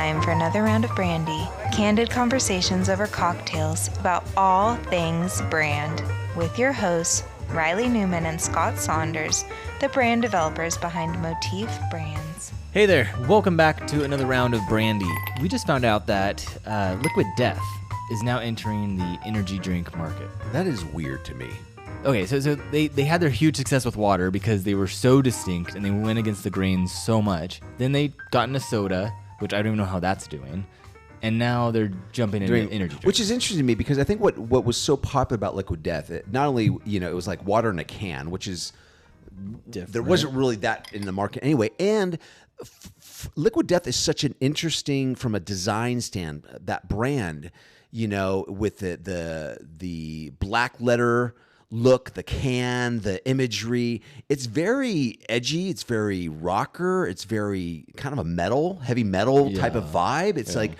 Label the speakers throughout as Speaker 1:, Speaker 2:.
Speaker 1: time for another round of Brandy. Candid conversations over cocktails about all things brand. With your hosts, Reilly Newman and Scott Saunders, the brand developers behind Motif Brands.
Speaker 2: Hey there, welcome back to another round of Brandy. We just found out that Liquid Death is now entering the energy drink market.
Speaker 3: That is weird to me.
Speaker 2: Okay, so they had their huge success with water because they were so distinct and they went against the grain so much. Then they got into soda, which I don't even know how that's doing. And now they're jumping into energy drinks.
Speaker 3: Which is interesting to me because I think what was so popular about Liquid Death, not only, it was like water in a can, which is, different. There wasn't really that in the market anyway. And Liquid Death is such an interesting, from a design stand, that brand, with the black letter look, the can, the imagery. It's very edgy. It's very rocker. It's very kind of a heavy metal type of vibe. It's like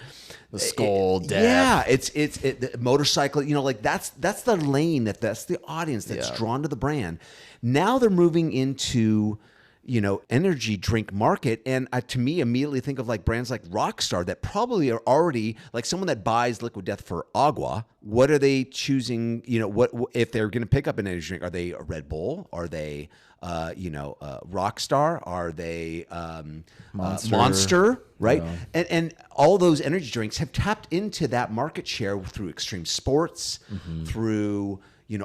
Speaker 2: the skull death.
Speaker 3: Yeah, it's the motorcycle. That's the lane that's the audience that's drawn to the brand. Now they're moving into energy drink market. And to me, immediately think of like brands like Rockstar that probably are already like someone that buys Liquid Death for agua. What are they choosing? What if they're going to pick up an energy drink? Are they a Red Bull? Are they, Rockstar? Are they Monster? Right. Yeah. And all those energy drinks have tapped into that market share through extreme sports, through,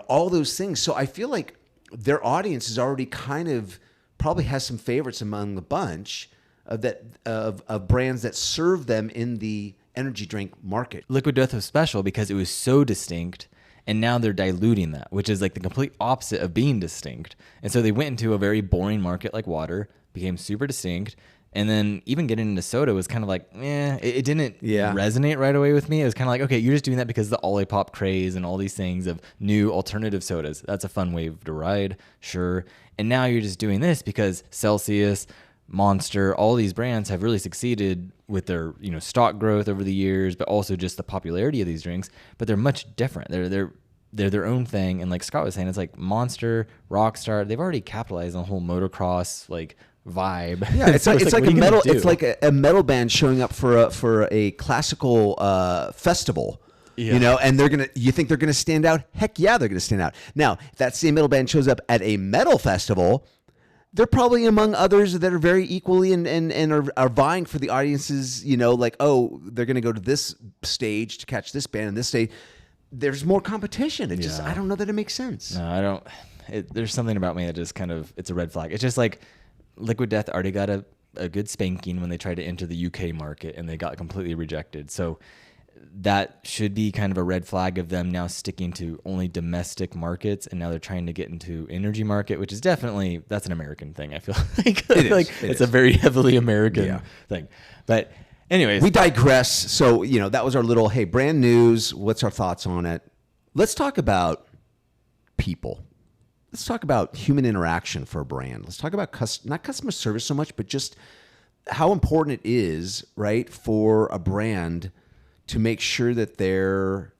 Speaker 3: all those things. So I feel like their audience is already kind of probably has some favorites among the bunch of brands that serve them in the energy drink market.
Speaker 2: Liquid Death was special because it was so distinct, and now they're diluting that, which is like the complete opposite of being distinct. And so they went into a very boring market like water, became super distinct, and then even getting into soda was kind of like, it didn't resonate right away with me. It was kind of like, okay, you're just doing that because of the Olipop craze and all these things of new alternative sodas. That's a fun wave to ride, sure. And now you're just doing this because Celsius, Monster, all these brands have really succeeded with their stock growth over the years, but also just the popularity of these drinks. But they're much different. They're their own thing. And like Scott was saying, it's like Monster, Rockstar. They've already capitalized on the whole motocross vibe.
Speaker 3: Yeah, it's like a metal. It's like a metal band showing up for a classical festival. Yeah. And you think they're gonna stand out? Heck yeah, they're gonna stand out. Now, if that same metal band shows up at a metal festival, they're probably among others that are very equally and are vying for the audiences. They're gonna go to this stage to catch this band and this stage. There's more competition. I don't know that it makes sense.
Speaker 2: No, I don't. There's something about me that just kind of, it's a red flag. It's just like Liquid Death already got a good spanking when they tried to enter the UK market and they got completely rejected. So that should be kind of a red flag of them now sticking to only domestic markets, and now they're trying to get into energy market, which is definitely, that's an American thing. I feel like it's a very heavily American thing. But anyways,
Speaker 3: we digress. So, that was our little, hey, brand news. What's our thoughts on it? Let's talk about people. Let's talk about human interaction for a brand. Let's talk about not customer service so much, but just how important it is, right, for a brand to make sure that their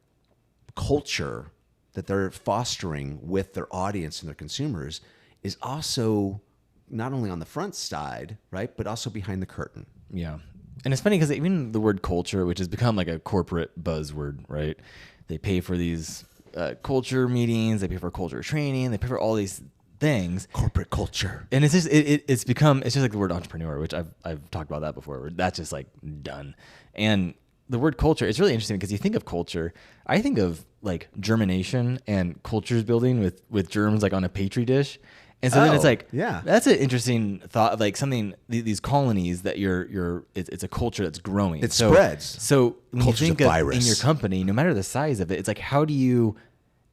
Speaker 3: culture that they're fostering with their audience and their consumers is also not only on the front side, right, but also behind the curtain.
Speaker 2: Yeah. And it's funny because even the word culture, which has become like a corporate buzzword, right? They pay for these culture meetings, they pay for culture training, they pay for all these things.
Speaker 3: Corporate culture.
Speaker 2: And it's just it's just like the word entrepreneur, which I've talked about that before. That's just like done. And the word culture, it's really interesting because you think of culture, I think of like germination and cultures building with germs like on a petri dish. And so then it's like, that's an interesting thought of like something, these colonies that it's a culture that's growing.
Speaker 3: It spreads.
Speaker 2: So when you think of in your company, no matter the size of it, it's like,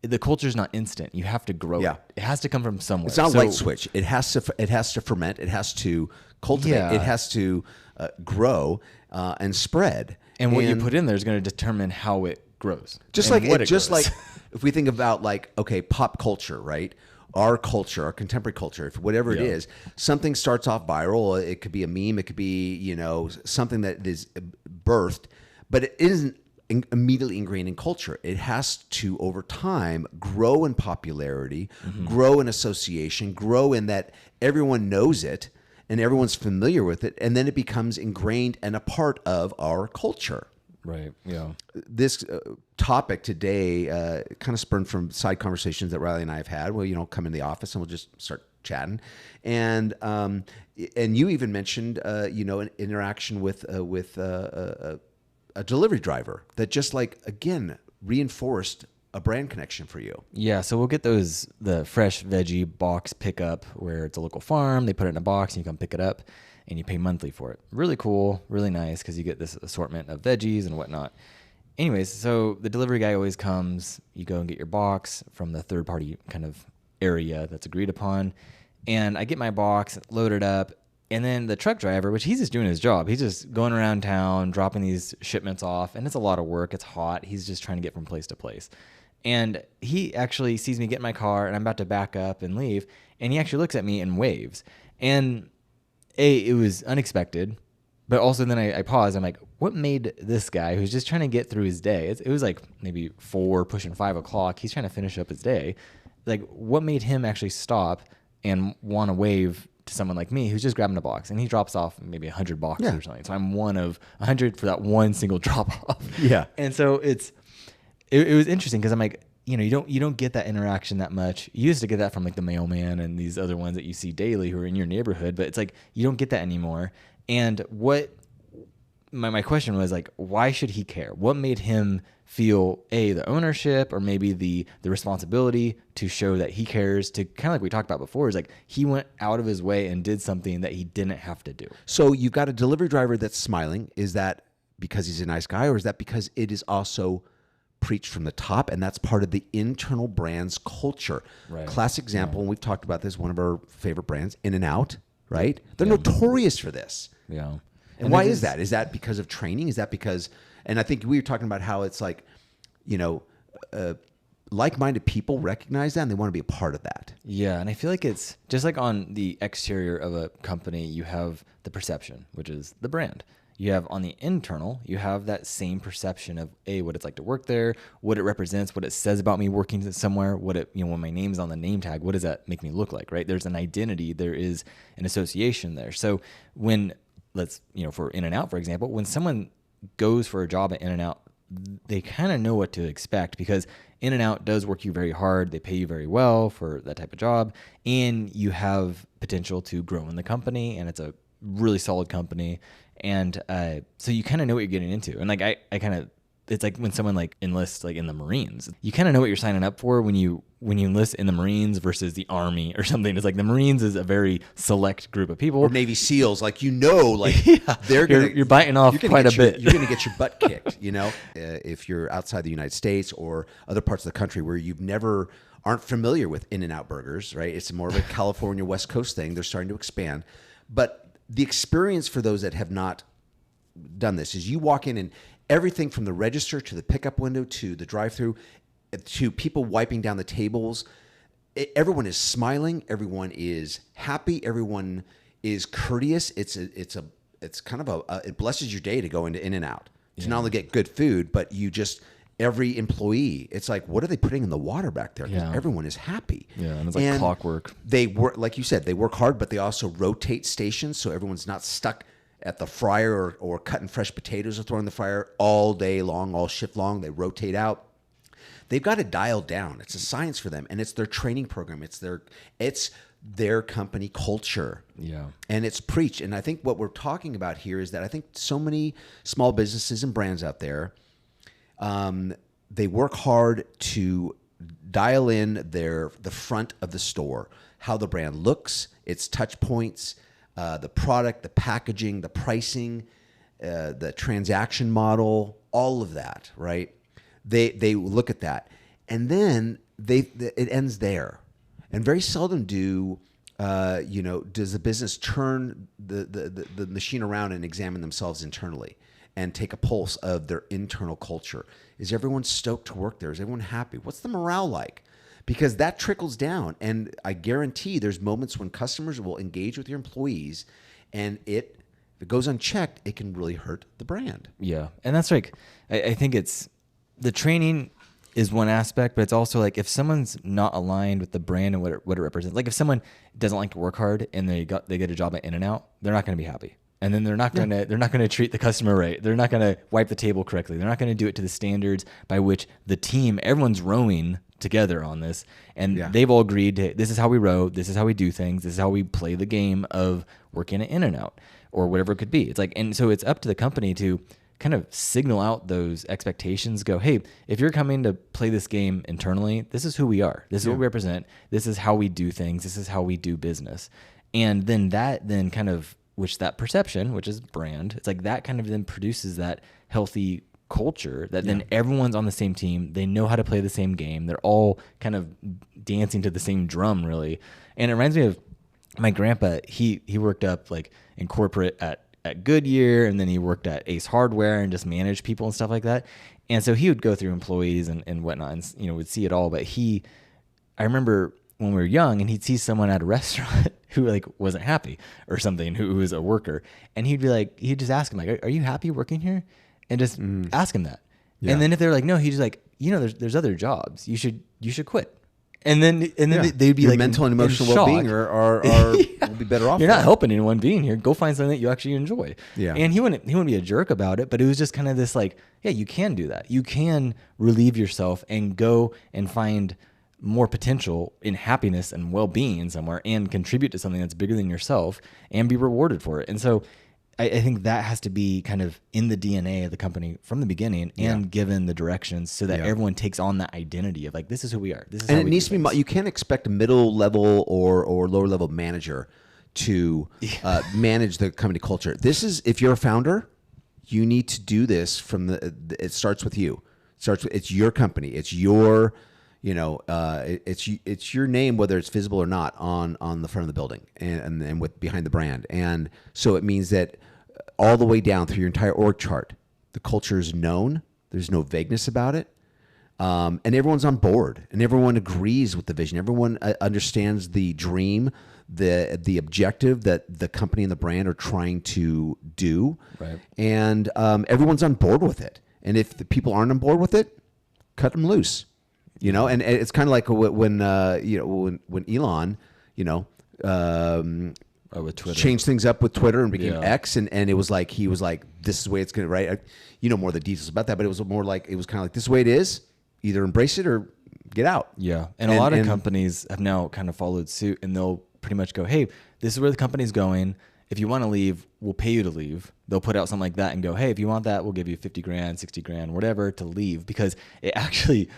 Speaker 2: the culture's not instant. You have to grow it. It has to come from somewhere.
Speaker 3: It's not a light switch. It has to ferment. It has to cultivate. Yeah. It has to grow and spread.
Speaker 2: And what you put in there is going to determine how it grows.
Speaker 3: Just like if we think about pop culture, right? Our culture, our contemporary culture, whatever it is, something starts off viral. It could be a meme. It could be, something that is birthed, but it isn't immediately ingrained in culture. It has to, over time, grow in popularity, grow in association, grow in that everyone knows it, and everyone's familiar with it, and then it becomes ingrained and a part of our culture.
Speaker 2: Right. Yeah.
Speaker 3: This topic today kind of spurned from side conversations that Reilly and I have had. Well, come in the office and we'll just start chatting, and you even mentioned an interaction with a delivery driver that just again reinforced a brand connection for you.
Speaker 2: Yeah, so we'll get the fresh veggie box pickup where it's a local farm. They put it in a box and you come pick it up and you pay monthly for it. Really cool, really nice because you get this assortment of veggies and whatnot. Anyways, so the delivery guy always comes. You go and get your box from the third party kind of area that's agreed upon. And I get my box, load it up. And then the truck driver, which he's just doing his job. He's just going around town, dropping these shipments off. And it's a lot of work. It's hot. He's just trying to get from place to place. And he actually sees me get in my car and I'm about to back up and leave. And he actually looks at me and waves. And it was unexpected. But also then I paused. I'm like, what made this guy who's just trying to get through his day? It was like maybe 4 pushing 5 o'clock. He's trying to finish up his day. Like, what made him actually stop and want to wave to someone like me who's just grabbing a box? And he drops off maybe 100 boxes or something. So I'm one of 100 for that one single drop off.
Speaker 3: Yeah.
Speaker 2: And so it was interesting because I'm like, you don't get that interaction that much. You used to get that from like the mailman and these other ones that you see daily who are in your neighborhood, but it's like you don't get that anymore. And what my question was like, why should he care? What made him feel the ownership or maybe the responsibility to show that he cares, to kind of like we talked about before, is like he went out of his way and did something that he didn't have to do.
Speaker 3: So you've got a delivery driver that's smiling. Is that because he's a nice guy, or is that because it is also preached from the top and that's part of the internal brand's culture?
Speaker 2: Right.
Speaker 3: Classic example, and we've talked about this, one of our favorite brands, In-N-Out, right? They're notorious for this.
Speaker 2: Yeah.
Speaker 3: And why is that? Is that because of training? Is that because, and I think we were talking about how it's like, like-minded people recognize that and they want to be a part of that.
Speaker 2: Yeah, and I feel like it's just like on the exterior of a company, you have the perception, which is the brand. You have on the internal, you have that same perception of what it's like to work there, what it represents, what it says about me working somewhere, when my name's on the name tag, what does that make me look like, right? There's an identity, there is an association there. So when for In-N-Out, for example, when someone goes for a job at In-N-Out, they kind of know what to expect because In-N-Out does work you very hard. They pay you very well for that type of job, and you have potential to grow in the company, and it's a really solid company. And so you kind of know what you're getting into. And like I kind of, it's like when someone like enlists like in the Marines, you kind of know what you're signing up for when you enlist in the Marines versus the Army or something. It's like the Marines is a very select group of people.
Speaker 3: Or Navy SEALs,
Speaker 2: you're biting off quite a bit.
Speaker 3: You're going to get your butt kicked, if you're outside the United States or other parts of the country where aren't familiar with In-N-Out burgers, right? It's more of a California West Coast thing. They're starting to expand. But the experience for those that have not done this is you walk in and everything from the register to the pickup window to the drive-through to people wiping down the tables, everyone is smiling, everyone is happy, everyone is courteous. It's kind of it blesses your day to go into In-N-Out to not only get good food, but every employee, it's like, what are they putting in the water back there? Because everyone is happy.
Speaker 2: Yeah, and it's like clockwork.
Speaker 3: They work, like you said, they work hard, but they also rotate stations so everyone's not stuck at the fryer or cutting fresh potatoes or throwing the fryer all day long, all shift long. They rotate out. They've got it dialed down. It's a science for them, and it's their training program. It's their company culture.
Speaker 2: Yeah.
Speaker 3: And it's preached. And I think what we're talking about here is that I think so many small businesses and brands out there, they work hard to dial in the front of the store, how the brand looks, its touch points, the product, the packaging, the pricing, the transaction model, all of that, right? They look at that, and then it ends there. And very seldom does the business turn the machine around and examine themselves internally and take a pulse of their internal culture. Is everyone stoked to work there? Is everyone happy? What's the morale like? Because that trickles down, and I guarantee there's moments when customers will engage with your employees, and if it goes unchecked, it can really hurt the brand.
Speaker 2: Yeah, and that's like, I think it's the training is one aspect, but it's also like if someone's not aligned with the brand and what it represents, like if someone doesn't like to work hard and they get a job at In-N-Out, they're not going to be happy. And then they're not going to treat the customer right. They're not going to wipe the table correctly. They're not going to do it to the standards by which the team, everyone's rowing together on this. And they've all agreed to, this is how we row. This is how we do things. This is how we play the game of working at In-N-Out or whatever it could be. It's like, and so it's up to the company to kind of signal out those expectations, go, hey, if you're coming to play this game internally, this is who we are. This is what we represent. This is how we do things. This is how we do business. And then that kind of, which that perception, which is brand, it's like that kind of then produces that healthy culture that then everyone's on the same team. They know how to play the same game. They're all kind of dancing to the same drum, really. And it reminds me of my grandpa. He worked up like in corporate at Goodyear, and then he worked at Ace Hardware and just managed people and stuff like that. And so he would go through employees and whatnot and, would see it all. But I remember when we were young and he'd see someone at a restaurant who like wasn't happy or something, who was a worker. And he'd just ask him like, are you happy working here? And just ask him that. Yeah. And then if they're like, no, he's just like, there's other jobs. You should quit. And then they'd be
Speaker 3: your
Speaker 2: like
Speaker 3: mental and emotional well-being are will be better off.
Speaker 2: You're not helping anyone being here. Go find something that you actually enjoy.
Speaker 3: Yeah.
Speaker 2: And he wouldn't be a jerk about it, but it was just kind of this like, yeah, you can do that. You can relieve yourself and go and find more potential in happiness and well-being somewhere and contribute to something that's bigger than yourself and be rewarded for it. And so I think that has to be kind of in the DNA of the company from the beginning and given the directions so that everyone takes on that identity of like, this is who we are. This is
Speaker 3: and
Speaker 2: how
Speaker 3: it
Speaker 2: we
Speaker 3: needs to be, you can't expect a middle level or lower level manager to manage the company culture. This is, if you're a founder, you need to do this it starts with you. It's your company. It's your, it's your name, whether it's visible or not on the front of the building and with behind the brand. And so it means that all the way down through your entire org chart, the culture is known. There's no vagueness about it. And everyone's on board and everyone agrees with the vision. Everyone understands the dream, the objective that the company and the brand are trying to do.
Speaker 2: Right.
Speaker 3: And everyone's on board with it. And if the people aren't on board with it, cut them loose. And it's kind of like when Elon,
Speaker 2: with Twitter,
Speaker 3: changed things up with Twitter and became X, and it was like he was like, this is the way it's gonna, right? More of the details about that, but it was more like, it was kind of like, this is the way it is. Either embrace it or get out.
Speaker 2: Yeah, and a lot of companies have now kind of followed suit, and they'll pretty much go, hey, this is where the company's going. If you want to leave, we'll pay you to leave. They'll put out something like that and go, hey, if you want that, we'll give you $50,000, $60,000, whatever to leave, because it actually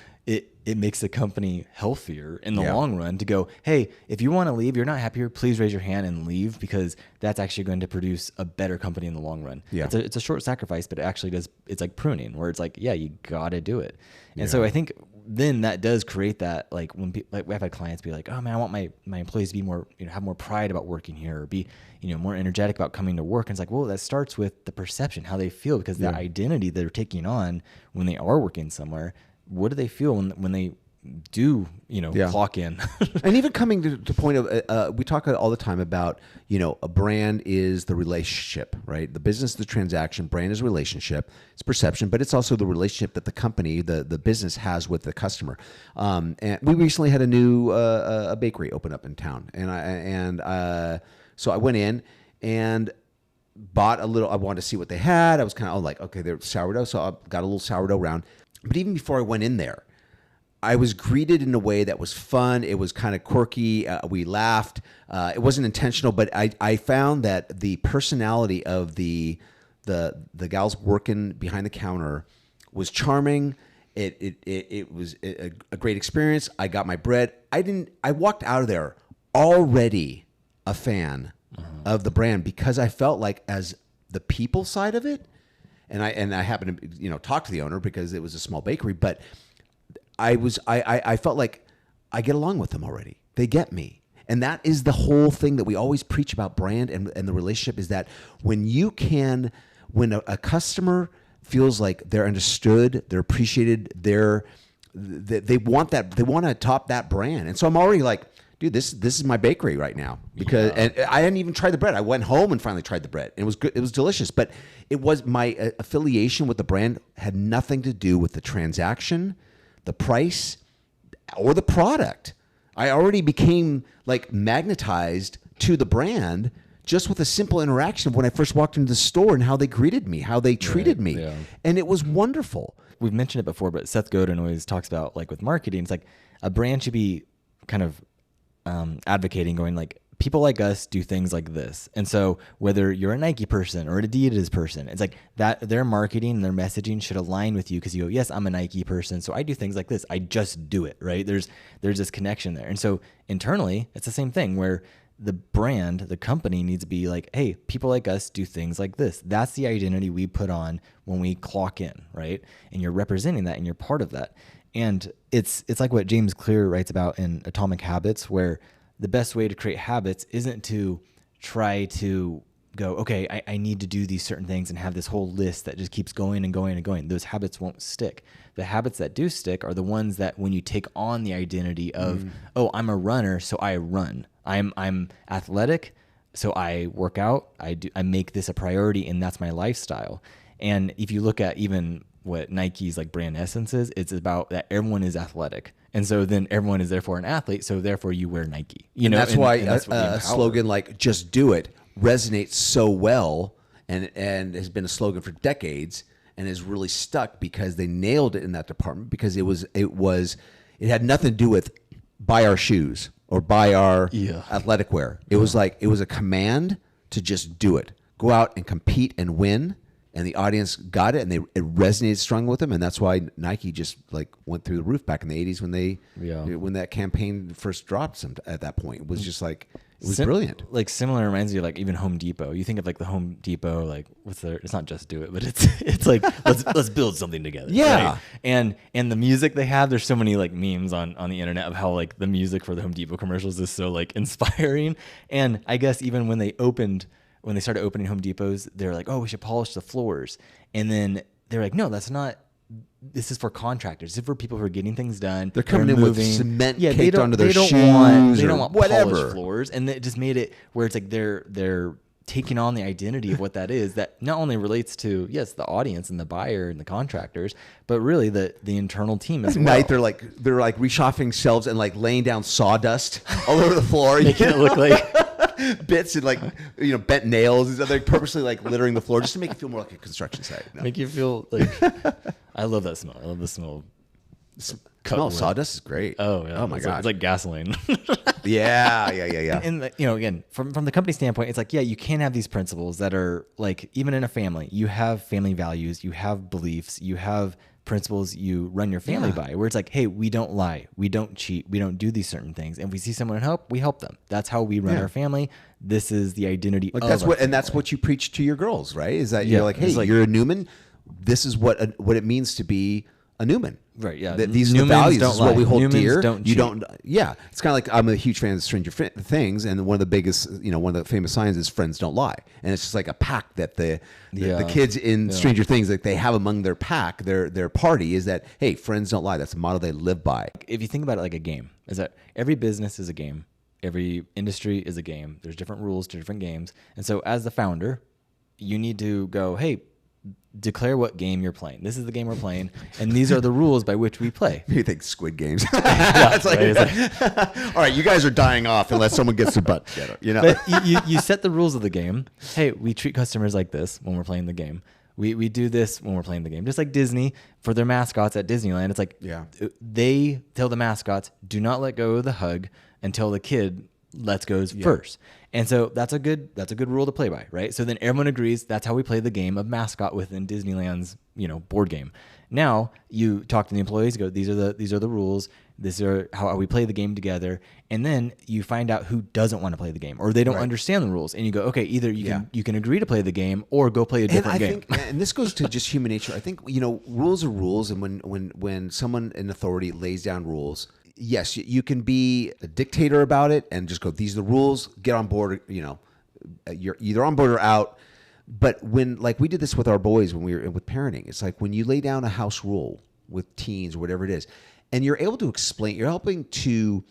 Speaker 2: it makes the company healthier in the long run to go, hey, if you want to leave, you're not happy here, please raise your hand and leave, because that's actually going to produce a better company in the long run. Yeah. It's a short sacrifice, but it actually does. It's like pruning, where it's like, yeah, you got to do it. And so I think then that does create that, like when like we have had clients be like, oh man, I want my employees to be more, have more pride about working here, or be, more energetic about coming to work. And it's like, well, that starts with the perception, how they feel, because the identity they're taking on when they are working somewhere. What do they feel when they do, clock in?
Speaker 3: And even coming to the point of, we talk all the time about, a brand is the relationship, right? The business, the transaction, brand is a relationship. It's perception, but it's also the relationship that the company, the business has with the customer. And we recently had a new a bakery open up in town, so I went in and bought a little. I wanted to see what they had. I was kind of like, okay, they're sourdough, so I got a little sourdough round. But even before I went in there, I was greeted in a way that was fun. It was kind of quirky. We laughed. It wasn't intentional, but I found that the personality of the gals working behind the counter was charming. It was a great experience. I got my bread. I walked out of there already a fan of the brand, because I felt like, as the people side of it, and I happened to talk to the owner because it was a small bakery, but I felt like I get along with them already. They get me. And that is the whole thing that we always preach about brand and the relationship, is that when a customer feels like they're understood, they're appreciated, they want that, they want to top that brand. And so I'm already like, dude, this is my bakery right now, because and I hadn't even tried the bread. I went home and finally tried the bread. It was good. It was delicious, but it was my affiliation with the brand had nothing to do with the transaction, the price, or the product. I already became like magnetized to the brand just with a simple interaction of when I first walked into the store and how they greeted me, how they treated me.
Speaker 2: Yeah.
Speaker 3: And it was wonderful.
Speaker 2: We've mentioned it before, but Seth Godin always talks about, like, with marketing, it's like a brand should be kind of advocating, going like, people like us do things like this. And so whether you're a Nike person or an Adidas person, it's like that their marketing and their messaging should align with you, because you go, yes, I'm a Nike person, so I do things like this. I just do it, right? There's this connection there. And so internally, it's the same thing where the brand, the company needs to be like, hey, people like us do things like this. That's the identity we put on when we clock in, right? And you're representing that and you're part of that. And it's like what James Clear writes about in Atomic Habits, where the best way to create habits isn't to try to go, okay, I need to do these certain things and have this whole list that just keeps going and going and going. Those habits won't stick. The habits that do stick are the ones that when you take on the identity of, oh, I'm a runner, so I run. I'm athletic, so I work out. I make this a priority, and that's my lifestyle. And if you look at even what Nike's like brand essence is, it's about that everyone is athletic. And so then everyone is therefore an athlete. So therefore you wear Nike,
Speaker 3: and that's why a slogan like "Just Do It" resonates so well and has been a slogan for decades and is really stuck because they nailed it in that department, because it had nothing to do with buy our shoes or buy our athletic wear. It was like, it was a command to just do it. Go out and compete and win. And the audience got it, and it resonated strong with them, and that's why Nike just like went through the roof back in the '80s when that campaign first dropped. At that point, it was just like, it was brilliant.
Speaker 2: Like similar reminds me of like even Home Depot. You think of like the Home Depot, like it's not Just Do It, but it's like let's build something together.
Speaker 3: Yeah,
Speaker 2: right? And the music they have, there's so many like memes on the internet of how like the music for the Home Depot commercials is so like inspiring. And I guess even when they started opening Home Depots, they're like, oh, we should polish the floors. And then they're like, no, that's not. This is for contractors. This is for people who are getting things done.
Speaker 3: They're coming in with cement caked onto their shoes.
Speaker 2: They don't want
Speaker 3: whatever.
Speaker 2: Polished floors. And it just made it where it's like they're taking on the identity of what that is, that not only relates to, yes, the audience and the buyer and the contractors, but really the internal team as well.
Speaker 3: At night, they're like reshuffling shelves and like laying down sawdust all over the floor.
Speaker 2: Making it look like
Speaker 3: bits and like, bent nails and stuff. They're purposely like littering the floor just to make it feel more like a construction site. No.
Speaker 2: Make you feel like, I love that smell. I love the smell.
Speaker 3: Smell of sawdust is great.
Speaker 2: Oh yeah.
Speaker 3: Oh my God.
Speaker 2: It's like gasoline.
Speaker 3: Yeah.
Speaker 2: And again, from the company standpoint, it's like, yeah, you can have these principles that are like, even in a family, you have family values, you have beliefs, you have principles you run your family by, where it's like, hey, we don't lie, we don't cheat, we don't do these certain things. And if we see someone in help, we help them. That's how we run our family. This is the identity
Speaker 3: like
Speaker 2: of
Speaker 3: that's
Speaker 2: our
Speaker 3: what
Speaker 2: family.
Speaker 3: And that's what you preach to your girls, right? Is that you're like, hey, you're a Newman. This is what it means to be a Newman.
Speaker 2: Right, yeah.
Speaker 3: These are the values. This is what we hold dear.
Speaker 2: Don't
Speaker 3: you
Speaker 2: cheat.
Speaker 3: don't. Yeah, it's kind of like, I'm a huge fan of Stranger Things, and one of the biggest, one of the famous signs is "Friends don't lie," and it's just like a pact that the kids in Stranger Things, like they have among their pack, their party, is that, hey, friends don't lie. That's a motto they live by.
Speaker 2: If you think about it like a game, is that every business is a game, every industry is a game. There's different rules to different games, and so as the founder, you need to go, hey, declare what game you're playing. This is the game we're playing, and these are the rules by which we play.
Speaker 3: You think Squid Games? It's like, all right, you guys are dying off unless someone gets their butt together.
Speaker 2: But you set the rules of the game. Hey, we treat customers like this when we're playing the game. We do this when we're playing the game. Just like Disney, for their mascots at Disneyland, it's like they tell the mascots, do not let go of the hug until the kid lets go first. And so that's a good rule to play by, right? So then everyone agrees that's how we play the game of mascot within Disneyland's, board game. Now you talk to the employees, go, these are the rules, these are how we play the game together. And then you find out who doesn't want to play the game, or they don't understand the rules. And you go, okay, either you can agree to play the game or go play a different game.
Speaker 3: And this goes to just human nature. I think, rules are rules. And when someone in authority lays down rules, yes, you can be a dictator about it and just go, these are the rules, get on board, you're either on board or out. But when, like we did this with our boys when we were with parenting, it's like when you lay down a house rule with teens or whatever it is, and you're able to explain, you're helping to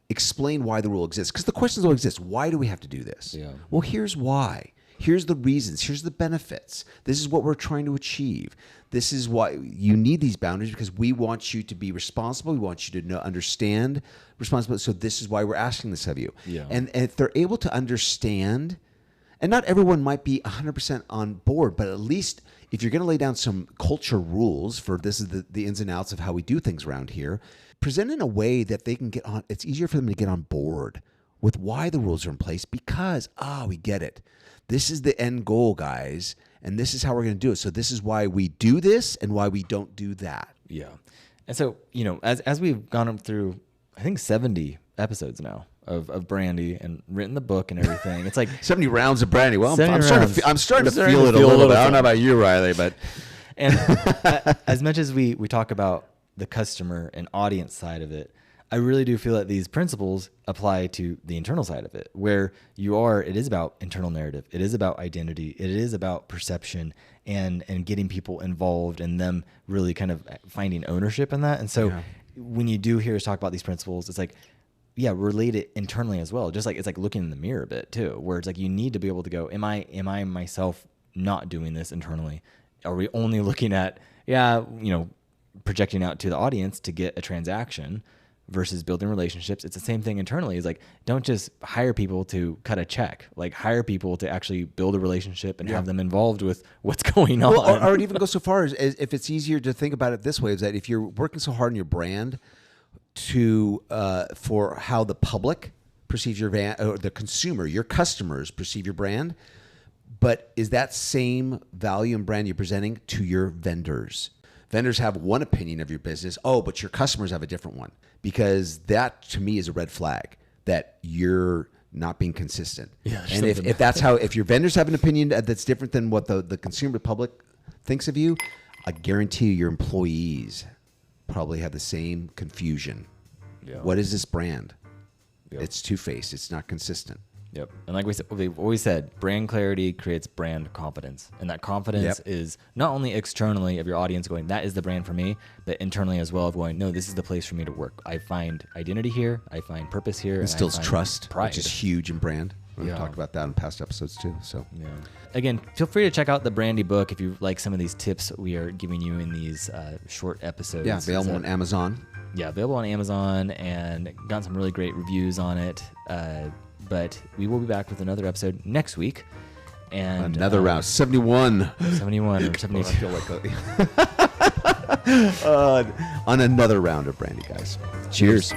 Speaker 3: explain why the rule exists. Because the questions will exist. Why do we have to do this?
Speaker 2: Yeah.
Speaker 3: Well, here's why. Here's the reasons. Here's the benefits. This is what we're trying to achieve. This is why you need these boundaries, because we want you to be responsible. We want you to understand responsibility. So this is why we're asking this of you.
Speaker 2: Yeah.
Speaker 3: And if they're able to understand, and not everyone might be 100% on board, but at least if you're going to lay down some culture rules for this is the ins and outs of how we do things around here, present in a way that they can get on. It's easier for them to get on board with why the rules are in place, because, we get it. This is the end goal, guys, and this is how we're going to do it. So this is why we do this and why we don't do that.
Speaker 2: Yeah. And so, as we've gone through, I think 70 episodes now of Brandy and written the book and everything, it's like
Speaker 3: 70 rounds of Brandy. Well, I'm starting to
Speaker 2: starting
Speaker 3: feel
Speaker 2: to
Speaker 3: it a
Speaker 2: feel
Speaker 3: little bit.
Speaker 2: it.
Speaker 3: I don't know about you, Reilly, but
Speaker 2: and as much as we talk about the customer and audience side of it, I really do feel that these principles apply to the internal side of it, where it is about internal narrative. It is about identity. It is about perception and getting people involved and them really kind of finding ownership in that. And so when you do hear us talk about these principles, it's like, relate it internally as well. Just like, it's like looking in the mirror a bit too, where it's like, you need to be able to go, am I myself not doing this internally? Are we only looking at, projecting out to the audience to get a transaction versus building relationships? It's the same thing internally. It's like, don't just hire people to cut a check. Like, hire people to actually build a relationship and have them involved with what's going on.
Speaker 3: Well, or even go so far as if it's easier to think about it this way, is that if you're working so hard on your brand for how the public perceives your brand, or the consumer, your customers perceive your brand, but is that same value and brand you're presenting to your vendors? Vendors have one opinion of your business. But your customers have a different one, because that to me is a red flag that you're not being consistent. Yeah, and if your vendors have an opinion that's different than what the consumer public thinks of you, I guarantee you your employees probably have the same confusion. Yeah. What is this brand? Yep. It's two-faced. It's not consistent.
Speaker 2: Yep. And like we've always said, brand clarity creates brand confidence. And that confidence is not only externally of your audience going, that is the brand for me, but internally as well of going, no, this is the place for me to work. I find identity here. I find purpose here.
Speaker 3: Instills trust,
Speaker 2: pride,
Speaker 3: which is huge in brand. We've talked about that in past episodes too. So
Speaker 2: again, feel free to check out the Brandy book if you like some of these tips we are giving you in these short episodes.
Speaker 3: Yeah, available on Amazon.
Speaker 2: Yeah, available on Amazon, and gotten some really great reviews on it. But we will be back with another episode next week. And
Speaker 3: another round, 71.
Speaker 2: 71 or 72.
Speaker 3: I feel like on another round of Brandy, guys. Cheers.